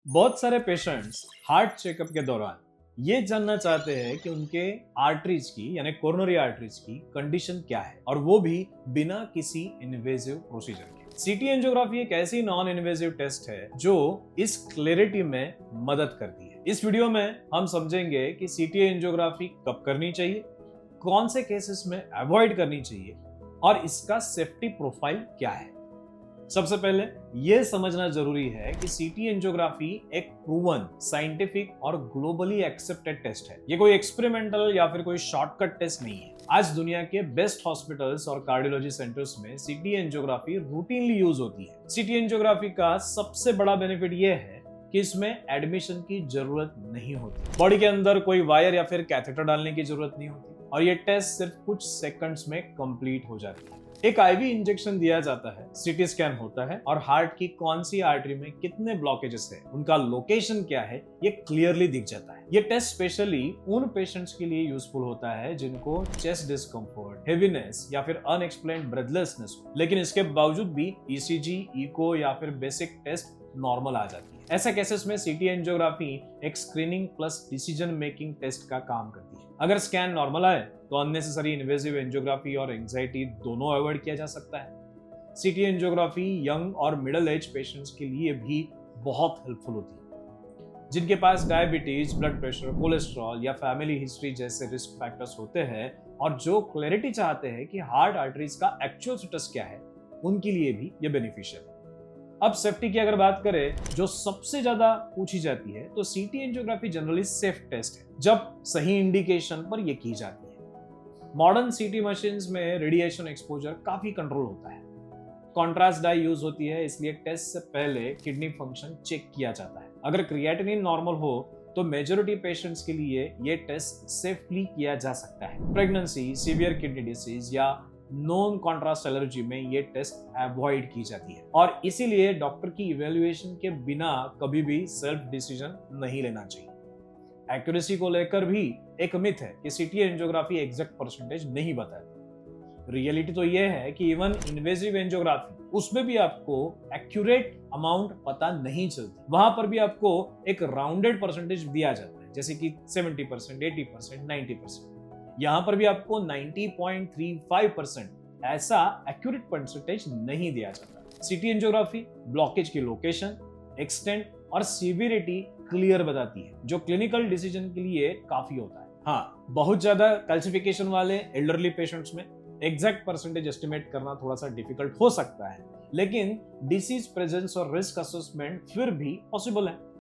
बहुत सारे patients heart checkup के दौरान ये जानना चाहते हैं कि उनके आर्टरीज की यानी कोरोनरी आर्टरीज की कंडीशन क्या है, और वो भी बिना किसी इन्वेजिव प्रोसीजर के। सीटी एंजियोग्राफी एक ऐसी नॉन इन्वेजिव टेस्ट है जो इस क्लैरिटी में मदद करती है। इस वीडियो में हम समझेंगे कि सीटी एंजियोग्राफी कब करनी चाहिए, कौन से केसेस में अवॉइड करनी चाहिए और इसका सेफ्टी प्रोफाइल क्या है। सबसे पहले यह समझना जरूरी है कि सीटी एंजियोग्राफी एक प्रूवन, साइंटिफिक और ग्लोबली एक्सेप्टेड टेस्ट है। ये कोई एक्सपेरिमेंटल या फिर कोई शॉर्टकट टेस्ट नहीं है। आज दुनिया के बेस्ट हॉस्पिटल्स और कार्डियोलॉजी सेंटर्स में सीटी एंजियोग्राफी रूटीनली यूज होती है। सीटी एंजियोग्राफी का सबसे बड़ा बेनिफिट यह है कि इसमें एडमिशन की जरूरत नहीं होती। बॉडी के अंदर कोई वायर या फिर कैथेटर डालने की जरूरत नहीं होती और ये टेस्ट सिर्फ कुछ सेकंड्स में कंप्लीट हो जाती है। एक आईवी इंजेक्शन दिया जाता है, सीटी स्कैन होता है और हार्ट की कौन सी आर्टरी में कितने ब्लॉकेजेस है, उनका लोकेशन क्या है, ये क्लियरली दिख जाता है। ये टेस्ट स्पेशली उन पेशेंट्स के लिए यूजफुल होता है जिनको चेस्ट डिस्कम्फर्ट, हेवीनेस या फिर अनएक्सप्लेन्ड ब्रेथलेसनेस हो, लेकिन इसके बावजूद भी ईसीजी, इको या फिर बेसिक टेस्ट नॉर्मल आ जाती है। ऐसे केसेस में सीटी एंजियोग्राफी एक screening plus decision making test का काम करती है। अगर स्कैन नॉर्मल आए तो अननेसेसरी इन्वेजिव एंजियोग्राफी और एंजाइटी दोनों अवॉइड किया जा सकता है। सीटी एंजियोग्राफी यंग और मिडिल एज पेशेंट्स के लिए भी बहुत हेल्पफुल होती है। जिनके पास डायबिटीज, ब्लड प्रेशर, कोलेस्ट्रॉल या फैमिली हिस्ट्री जैसे रिस्क फैक्टर्स होते हैं और जो क्लैरिटी चाहते हैं कि हार्ट आर्टरीज का एक्चुअल स्टेटस क्या है, उनके लिए भी ये बेनिफिशियल है। अब सेफ्टी की अगर बात करें, जो सबसे ज्यादा पूछी जाती है, तो CT angiography generally safe test है जब सही इंडिकेशन पर यह की जाती है। मॉडर्न सीटी मशीन्स में रेडिएशन एक्सपोजर काफी कंट्रोल होता है। कॉन्ट्रास्ट डाई यूज होती है, इसलिए टेस्ट से पहले किडनी फंक्शन चेक किया जाता है। अगर क्रिएटिनिन नॉर्मल हो तो मेजॉरिटी पेशेंट्स के लिए यह टेस्ट सेफली किया जा सकता है। प्रेगनेंसी, सीवियर किडनी डिसीज या नॉन कॉन्ट्रास्ट एलर्जी में ये टेस्ट अवॉइड की जाती है और इसीलिए डॉक्टर की इवैल्यूएशन के बिना कभी भी सेल्फ डिसीजन नहीं लेना चाहिए। एक्यूरेसी को लेकर भी एक मिथ है कि सीटी एंजियोग्राफी एग्जैक्ट परसेंटेज नहीं बताती। रियलिटी तो ये है कि इवन इन्वेजिव एंजियोग्राफी, उसमें भी आपको एक्यूरेट अमाउंट पता नहीं चलती। वहां पर भी आपको एक राउंडेड परसेंटेज दिया जाता है, जैसे कि 70%, 80%, 90%। यहां पर भी आपको 90.35% ऐसा एक्यूरेट परसेंटेज नहीं दिया जाता। सीटी एंजियोग्राफी ब्लॉकेज की लोकेशन, एक्सटेंट और सीवियरिटी क्लियर बताती है, जो क्लिनिकल डिसीजन के लिए काफी होता है। हाँ, बहुत ज्यादा कैल्सिफिकेशन वाले एल्डरली पेशेंट्स में एग्जैक्ट परसेंटेज एस्टिमेट करना थोड़ा सा डिफिकल्ट हो सकता है, लेकिन डिसीज प्रेजेंस और रिस्क असेसमेंट फिर भी पॉसिबल है।